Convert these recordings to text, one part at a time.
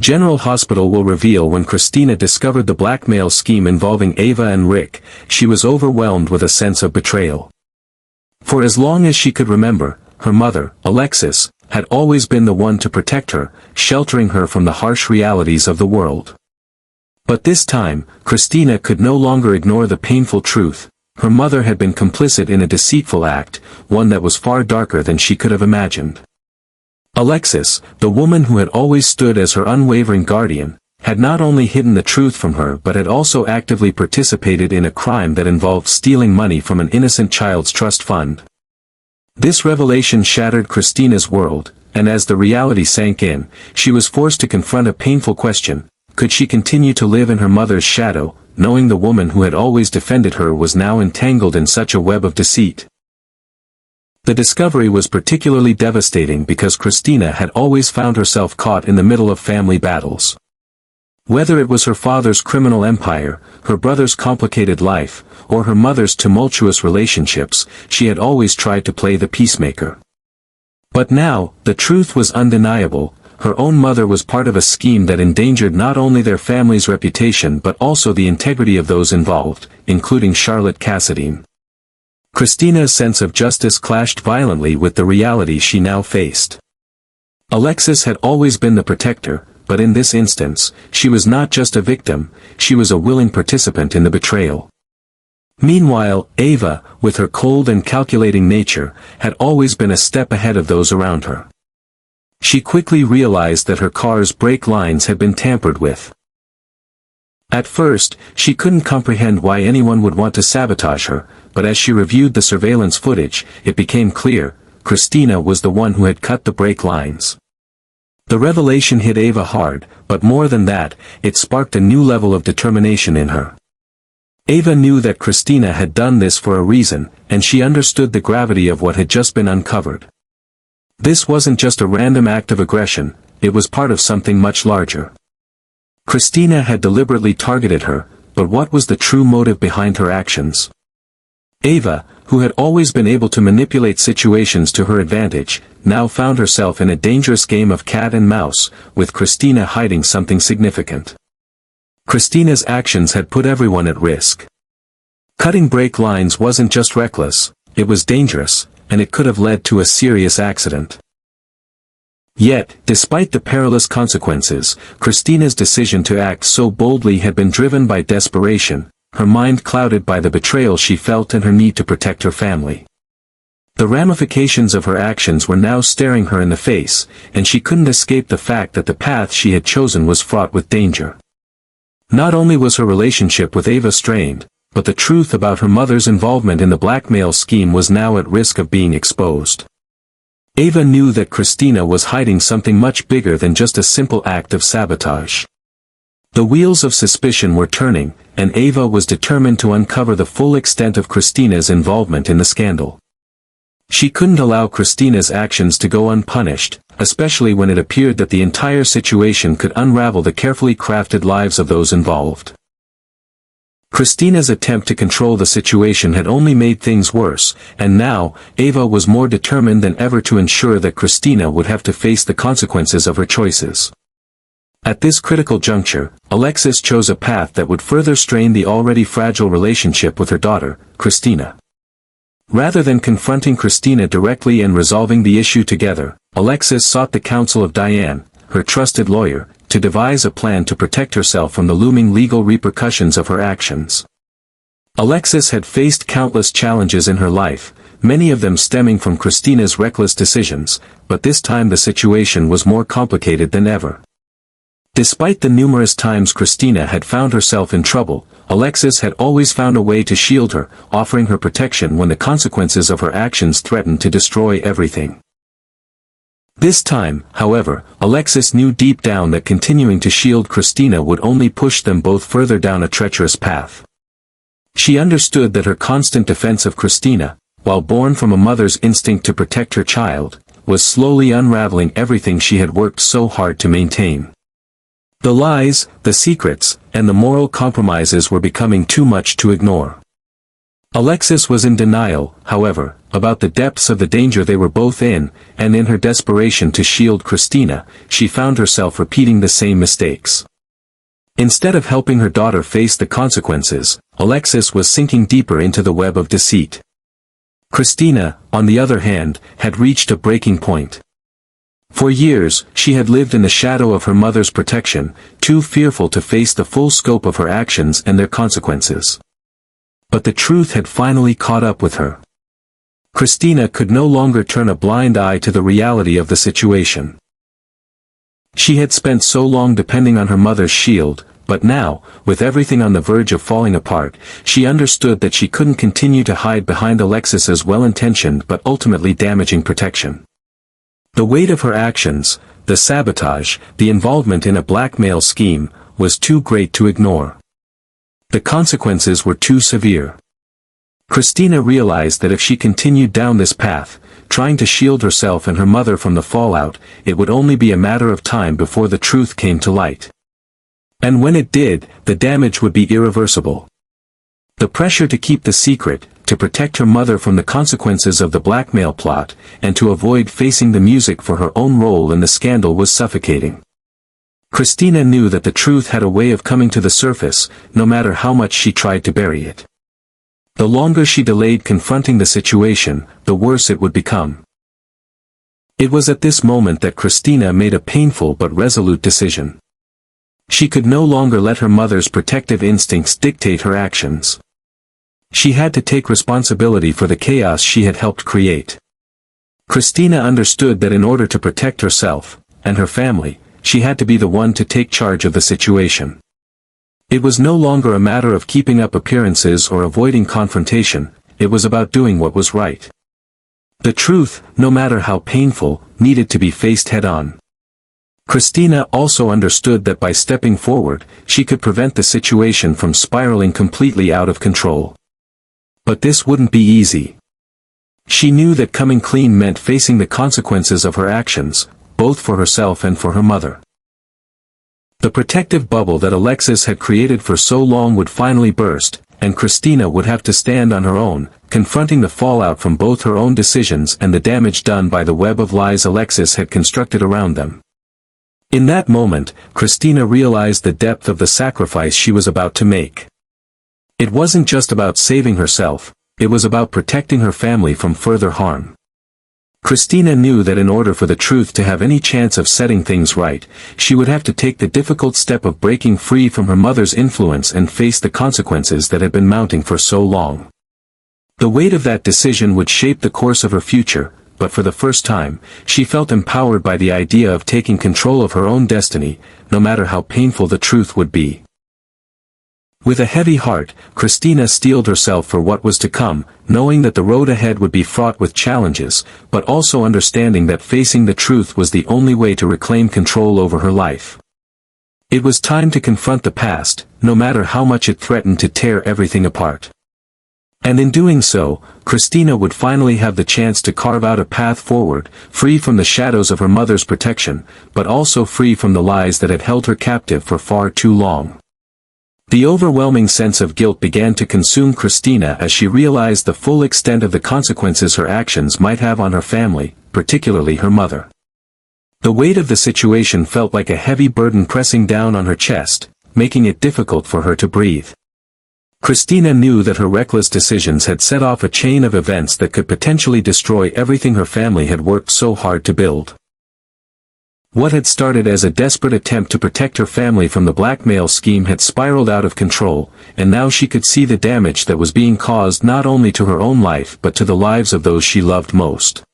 General Hospital will reveal. When Kristina discovered the blackmail scheme involving Ava and Rick, she was overwhelmed with a sense of betrayal. For as long as she could remember, her mother, Alexis, had always been the one to protect her, sheltering her from the harsh realities of the world. But this time, Kristina could no longer ignore the painful truth. Her mother had been complicit in a deceitful act, one that was far darker than she could have imagined. Alexis, the woman who had always stood as her unwavering guardian, had not only hidden the truth from her but had also actively participated in a crime that involved stealing money from an innocent child's trust fund. This revelation shattered Kristina's world, and as the reality sank in, she was forced to confront a painful question: could she continue to live in her mother's shadow, knowing the woman who had always defended her was now entangled in such a web of deceit? The discovery was particularly devastating because Kristina had always found herself caught in the middle of family battles. Whether it was her father's criminal empire, her brother's complicated life, or her mother's tumultuous relationships, she had always tried to play the peacemaker. But now, the truth was undeniable: her own mother was part of a scheme that endangered not only their family's reputation but also the integrity of those involved, including Charlotte Cassadine. Kristina's sense of justice clashed violently with the reality she now faced. Alexis had always been the protector, but in this instance, she was not just a victim, she was a willing participant in the betrayal. Meanwhile, Ava, with her cold and calculating nature, had always been a step ahead of those around her. She quickly realized that her car's brake lines had been tampered with. At first, she couldn't comprehend why anyone would want to sabotage her, but as she reviewed the surveillance footage, it became clear: Kristina was the one who had cut the brake lines. The revelation hit Ava hard, but more than that, it sparked a new level of determination in her. Ava knew that Kristina had done this for a reason, and she understood the gravity of what had just been uncovered. This wasn't just a random act of aggression, it was part of something much larger. Kristina had deliberately targeted her, but what was the true motive behind her actions? Ava, who had always been able to manipulate situations to her advantage, now found herself in a dangerous game of cat and mouse, with Kristina hiding something significant. Kristina's actions had put everyone at risk. Cutting brake lines wasn't just reckless, it was dangerous, and it could have led to a serious accident. Yet, despite the perilous consequences, Kristina's decision to act so boldly had been driven by desperation, her mind clouded by the betrayal she felt and her need to protect her family. The ramifications of her actions were now staring her in the face, and she couldn't escape the fact that the path she had chosen was fraught with danger. Not only was her relationship with Ava strained, but the truth about her mother's involvement in the blackmail scheme was now at risk of being exposed. Ava knew that Kristina was hiding something much bigger than just a simple act of sabotage. The wheels of suspicion were turning, and Ava was determined to uncover the full extent of Kristina's involvement in the scandal. She couldn't allow Kristina's actions to go unpunished, especially when it appeared that the entire situation could unravel the carefully crafted lives of those involved. Kristina's attempt to control the situation had only made things worse, and now, Ava was more determined than ever to ensure that Kristina would have to face the consequences of her choices. At this critical juncture, Alexis chose a path that would further strain the already fragile relationship with her daughter, Kristina. Rather than confronting Kristina directly and resolving the issue together, Alexis sought the counsel of Diane, her trusted lawyer, to devise a plan to protect herself from the looming legal repercussions of her actions. Alexis had faced countless challenges in her life, many of them stemming from Kristina's reckless decisions, but this time the situation was more complicated than ever. Despite the numerous times Kristina had found herself in trouble, Alexis had always found a way to shield her, offering her protection when the consequences of her actions threatened to destroy everything. This time, however, Alexis knew deep down that continuing to shield Kristina would only push them both further down a treacherous path. She understood that her constant defense of Kristina, while born from a mother's instinct to protect her child, was slowly unraveling everything she had worked so hard to maintain. The lies, the secrets, and the moral compromises were becoming too much to ignore. Alexis was in denial, however, about the depths of the danger they were both in, and in her desperation to shield Kristina, she found herself repeating the same mistakes. Instead of helping her daughter face the consequences, Alexis was sinking deeper into the web of deceit. Kristina, on the other hand, had reached a breaking point. For years, she had lived in the shadow of her mother's protection, too fearful to face the full scope of her actions and their consequences. But the truth had finally caught up with her. Kristina could no longer turn a blind eye to the reality of the situation. She had spent so long depending on her mother's shield, but now, with everything on the verge of falling apart, she understood that she couldn't continue to hide behind Alexis's well-intentioned but ultimately damaging protection. The weight of her actions, the sabotage, the involvement in a blackmail scheme, was too great to ignore. The consequences were too severe. Kristina realized that if she continued down this path, trying to shield herself and her mother from the fallout, it would only be a matter of time before the truth came to light. And when it did, the damage would be irreversible. The pressure to keep the secret, to protect her mother from the consequences of the blackmail plot, and to avoid facing the music for her own role in the scandal was suffocating. Kristina knew that the truth had a way of coming to the surface, no matter how much she tried to bury it. The longer she delayed confronting the situation, the worse it would become. It was at this moment that Kristina made a painful but resolute decision. She could no longer let her mother's protective instincts dictate her actions. She had to take responsibility for the chaos she had helped create. Kristina understood that in order to protect herself, and her family, she had to be the one to take charge of the situation. It was no longer a matter of keeping up appearances or avoiding confrontation, it was about doing what was right. The truth, no matter how painful, needed to be faced head-on. Kristina also understood that by stepping forward, she could prevent the situation from spiraling completely out of control. But this wouldn't be easy. She knew that coming clean meant facing the consequences of her actions, both for herself and for her mother. The protective bubble that Alexis had created for so long would finally burst, and Kristina would have to stand on her own, confronting the fallout from both her own decisions and the damage done by the web of lies Alexis had constructed around them. In that moment, Kristina realized the depth of the sacrifice she was about to make. It wasn't just about saving herself, it was about protecting her family from further harm. Kristina knew that in order for the truth to have any chance of setting things right, she would have to take the difficult step of breaking free from her mother's influence and face the consequences that had been mounting for so long. The weight of that decision would shape the course of her future, but for the first time, she felt empowered by the idea of taking control of her own destiny, no matter how painful the truth would be. With a heavy heart, Kristina steeled herself for what was to come, knowing that the road ahead would be fraught with challenges, but also understanding that facing the truth was the only way to reclaim control over her life. It was time to confront the past, no matter how much it threatened to tear everything apart. And in doing so, Kristina would finally have the chance to carve out a path forward, free from the shadows of her mother's protection, but also free from the lies that had held her captive for far too long. The overwhelming sense of guilt began to consume Kristina as she realized the full extent of the consequences her actions might have on her family, particularly her mother. The weight of the situation felt like a heavy burden pressing down on her chest, making it difficult for her to breathe. Kristina knew that her reckless decisions had set off a chain of events that could potentially destroy everything her family had worked so hard to build. What had started as a desperate attempt to protect her family from the blackmail scheme had spiraled out of control, and now she could see the damage that was being caused not only to her own life but to the lives of those she loved most.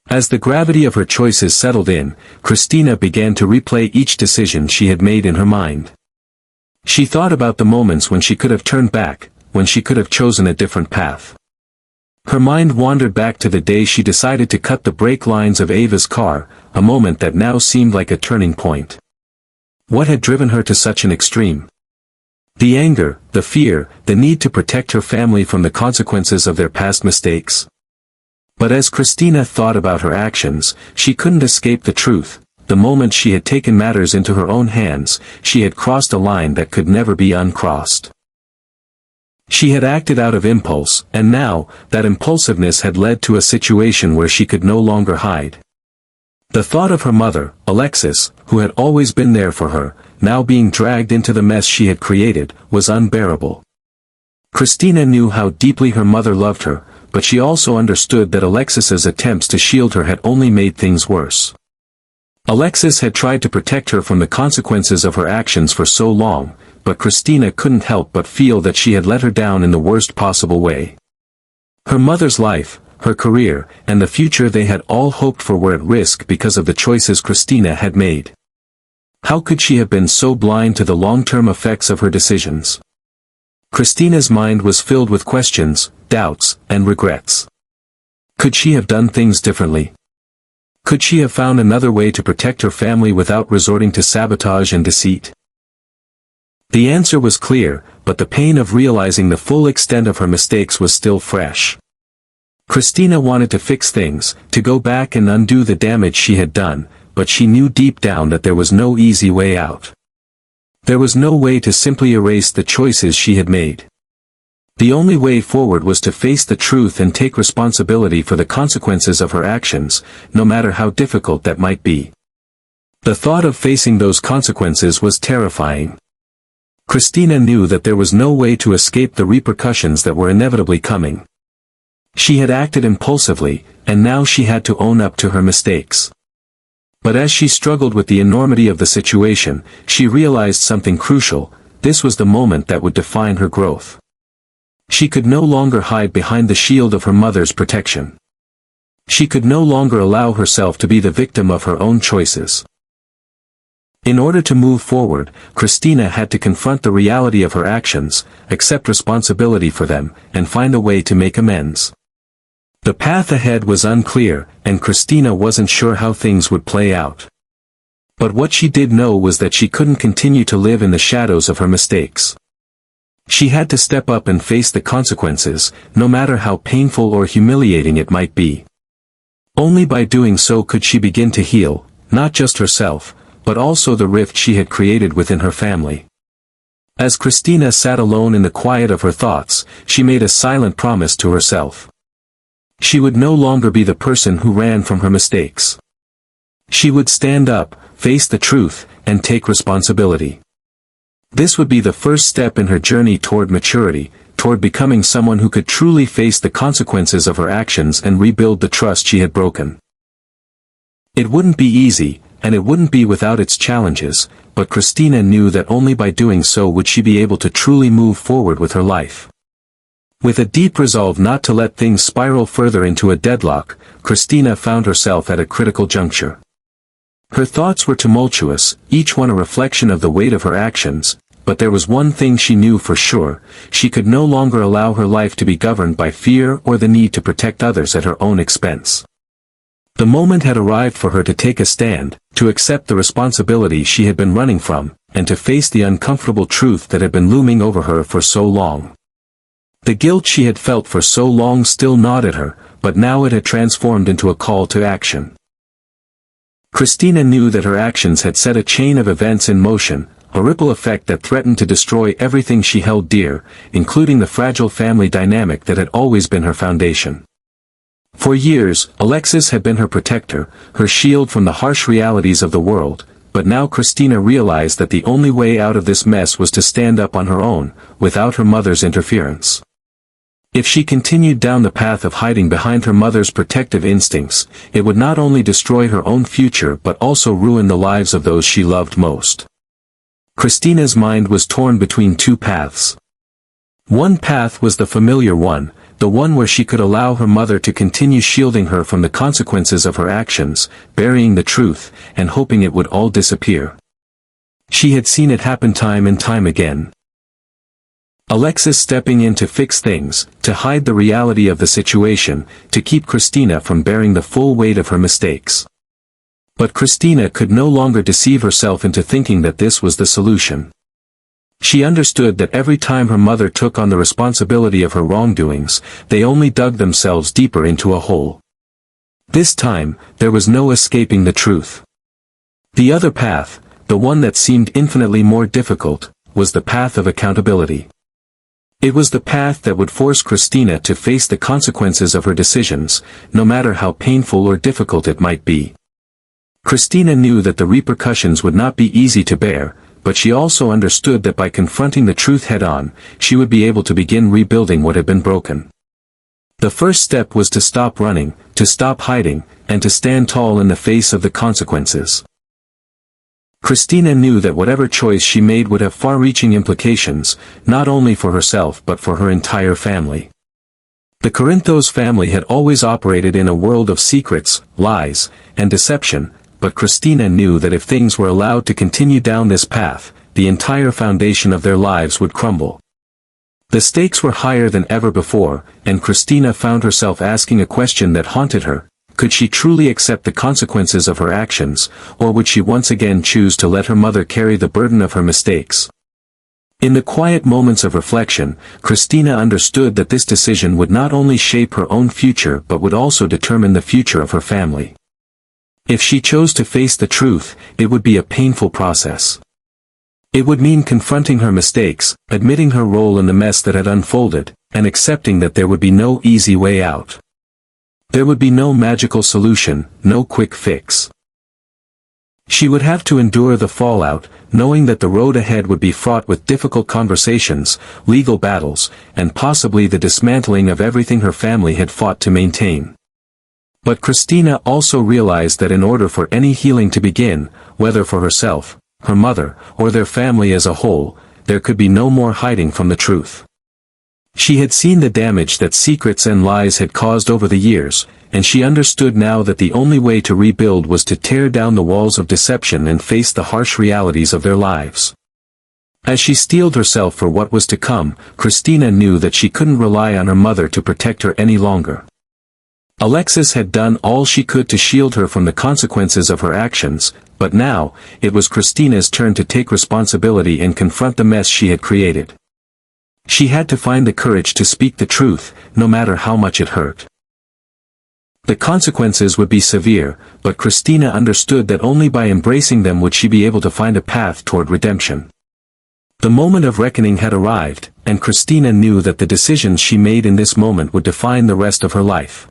As the gravity of her choices settled in, Kristina began to replay each decision she had made in her mind. She thought about the moments when she could have turned back, when she could have chosen a different path. Her mind wandered back to the day she decided to cut the brake lines of Ava's car, a moment that now seemed like a turning point. What had driven her to such an extreme? The anger, the fear, the need to protect her family from the consequences of their past mistakes. But as Kristina thought about her actions, she couldn't escape the truth. The moment she had taken matters into her own hands, she had crossed a line that could never be uncrossed. She had acted out of impulse, and now, that impulsiveness had led to a situation where she could no longer hide. The thought of her mother, Alexis, who had always been there for her, now being dragged into the mess she had created, was unbearable. Kristina knew how deeply her mother loved her, but she also understood that Alexis's attempts to shield her had only made things worse. Alexis had tried to protect her from the consequences of her actions for so long, but Kristina couldn't help but feel that she had let her down in the worst possible way. Her mother's life, her career, and the future they had all hoped for were at risk because of the choices Kristina had made. How could she have been so blind to the long-term effects of her decisions? Kristina's mind was filled with questions, doubts, and regrets. Could she have done things differently? Could she have found another way to protect her family without resorting to sabotage and deceit? The answer was clear, but the pain of realizing the full extent of her mistakes was still fresh. Kristina wanted to fix things, to go back and undo the damage she had done, but she knew deep down that there was no easy way out. There was no way to simply erase the choices she had made. The only way forward was to face the truth and take responsibility for the consequences of her actions, no matter how difficult that might be. The thought of facing those consequences was terrifying. Kristina knew that there was no way to escape the repercussions that were inevitably coming. She had acted impulsively, and now she had to own up to her mistakes. But as she struggled with the enormity of the situation, she realized something crucial: this was the moment that would define her growth. She could no longer hide behind the shield of her mother's protection. She could no longer allow herself to be the victim of her own choices. In order to move forward, Kristina had to confront the reality of her actions, accept responsibility for them, and find a way to make amends. The path ahead was unclear, and Kristina wasn't sure how things would play out. But what she did know was that she couldn't continue to live in the shadows of her mistakes. She had to step up and face the consequences, no matter how painful or humiliating it might be. Only by doing so could she begin to heal, not just herself, but also the rift she had created within her family. As Kristina sat alone in the quiet of her thoughts, she made a silent promise to herself. She would no longer be the person who ran from her mistakes. She would stand up, face the truth, and take responsibility. This would be the first step in her journey toward maturity, toward becoming someone who could truly face the consequences of her actions and rebuild the trust she had broken. It wouldn't be easy, and it wouldn't be without its challenges, but Kristina knew that only by doing so would she be able to truly move forward with her life. With a deep resolve not to let things spiral further into a deadlock, Kristina found herself at a critical juncture. Her thoughts were tumultuous, each one a reflection of the weight of her actions, but there was one thing she knew for sure: she could no longer allow her life to be governed by fear or the need to protect others at her own expense. The moment had arrived for her to take a stand, to accept the responsibility she had been running from, and to face the uncomfortable truth that had been looming over her for so long. The guilt she had felt for so long still gnawed at her, but now it had transformed into a call to action. Kristina knew that her actions had set a chain of events in motion, a ripple effect that threatened to destroy everything she held dear, including the fragile family dynamic that had always been her foundation. For years, Alexis had been her protector, her shield from the harsh realities of the world, but now Kristina realized that the only way out of this mess was to stand up on her own, without her mother's interference. If she continued down the path of hiding behind her mother's protective instincts, it would not only destroy her own future but also ruin the lives of those she loved most. Kristina's mind was torn between two paths. One path was the familiar one, the one where she could allow her mother to continue shielding her from the consequences of her actions, burying the truth, and hoping it would all disappear. She had seen it happen time and time again. Alexis stepping in to fix things, to hide the reality of the situation, to keep Kristina from bearing the full weight of her mistakes. But Kristina could no longer deceive herself into thinking that this was the solution. She understood that every time her mother took on the responsibility of her wrongdoings, they only dug themselves deeper into a hole. This time, there was no escaping the truth. The other path, the one that seemed infinitely more difficult, was the path of accountability. It was the path that would force Kristina to face the consequences of her decisions, no matter how painful or difficult it might be. Kristina knew that the repercussions would not be easy to bear, but she also understood that by confronting the truth head-on, she would be able to begin rebuilding what had been broken. The first step was to stop running, to stop hiding, and to stand tall in the face of the consequences. Kristina knew that whatever choice she made would have far-reaching implications, not only for herself but for her entire family. The Corinthos family had always operated in a world of secrets, lies, and deception, but Kristina knew that if things were allowed to continue down this path, the entire foundation of their lives would crumble. The stakes were higher than ever before, and Kristina found herself asking a question that haunted her. Could she truly accept the consequences of her actions, or would she once again choose to let her mother carry the burden of her mistakes? In the quiet moments of reflection, Kristina understood that this decision would not only shape her own future but would also determine the future of her family. If she chose to face the truth, it would be a painful process. It would mean confronting her mistakes, admitting her role in the mess that had unfolded, and accepting that there would be no easy way out. There would be no magical solution, no quick fix. She would have to endure the fallout, knowing that the road ahead would be fraught with difficult conversations, legal battles, and possibly the dismantling of everything her family had fought to maintain. But Kristina also realized that in order for any healing to begin, whether for herself, her mother, or their family as a whole, there could be no more hiding from the truth. She had seen the damage that secrets and lies had caused over the years, and she understood now that the only way to rebuild was to tear down the walls of deception and face the harsh realities of their lives. As she steeled herself for what was to come, Kristina knew that she couldn't rely on her mother to protect her any longer. Alexis had done all she could to shield her from the consequences of her actions, but now, it was Kristina's turn to take responsibility and confront the mess she had created. She had to find the courage to speak the truth, no matter how much it hurt. The consequences would be severe, but Kristina understood that only by embracing them would she be able to find a path toward redemption. The moment of reckoning had arrived, and Kristina knew that the decisions she made in this moment would define the rest of her life.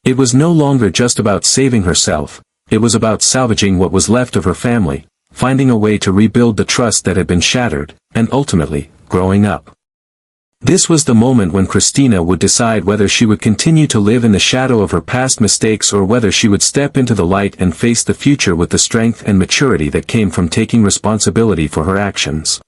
It was no longer just about saving herself, it was about salvaging what was left of her family, finding a way to rebuild the trust that had been shattered, and ultimately, growing up. This was the moment when Kristina would decide whether she would continue to live in the shadow of her past mistakes or whether she would step into the light and face the future with the strength and maturity that came from taking responsibility for her actions.